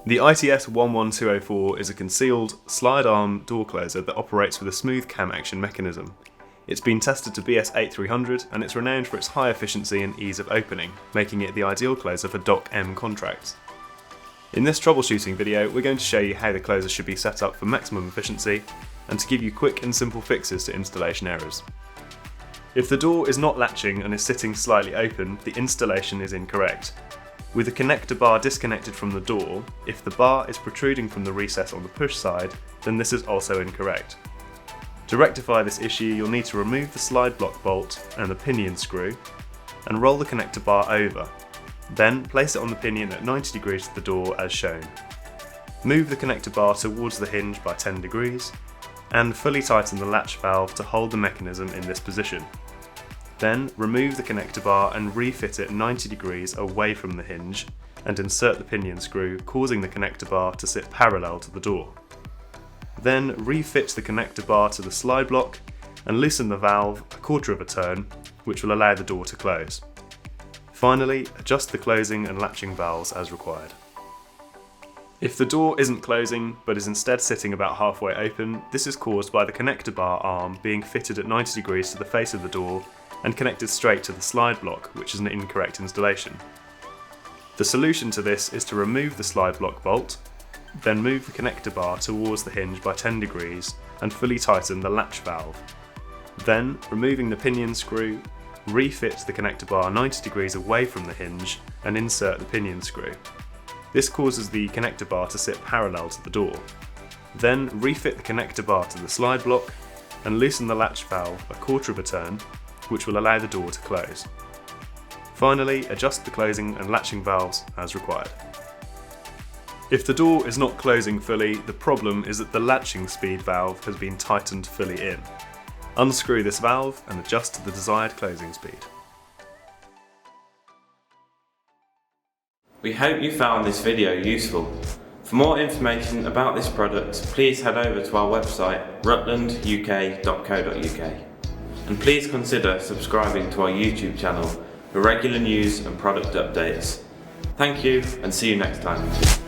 The ITS-11204 is a concealed, slide-arm door closer that operates with a smooth cam action mechanism. It's been tested to BS8300 and it's renowned for its high efficiency and ease of opening, making it the ideal closer for Doc M contracts. In this troubleshooting video, we're going to show you how the closer should be set up for maximum efficiency and to give you quick and simple fixes to installation errors. If the door is not latching and is sitting slightly open, the installation is incorrect. With the connector bar disconnected from the door, if the bar is protruding from the recess on the push side, then this is also incorrect. To rectify this issue, you'll need to remove the slide block bolt and the pinion screw and roll the connector bar over. Then place it on the pinion at 90 degrees to the door as shown. Move the connector bar towards the hinge by 10 degrees and fully tighten the latch valve to hold the mechanism in this position. Then remove the connector bar and refit it 90 degrees away from the hinge and insert the pinion screw, causing the connector bar to sit parallel to the door. Then refit the connector bar to the slide block and loosen the valve a quarter of a turn, which will allow the door to close. Finally, adjust the closing and latching valves as required. If the door isn't closing but is instead sitting about halfway open, this is caused by the connector bar arm being fitted at 90 degrees to the face of the door and connected straight to the slide block, which is an incorrect installation. The solution to this is to remove the slide block bolt, then move the connector bar towards the hinge by 10 degrees and fully tighten the latch valve. Then, removing the pinion screw, refit the connector bar 90 degrees away from the hinge and insert the pinion screw. This causes the connector bar to sit parallel to the door. Then refit the connector bar to the slide block and loosen the latch valve a quarter of a turn, which will allow the door to close. Finally, adjust the closing and latching valves as required. If the door is not closing fully, the problem is that the latching speed valve has been tightened fully in. Unscrew this valve and adjust to the desired closing speed. We hope you found this video useful. For more information about this product, please head over to our website rutlanduk.co.uk. And please consider subscribing to our YouTube channel for regular news and product updates. Thank you and see you next time.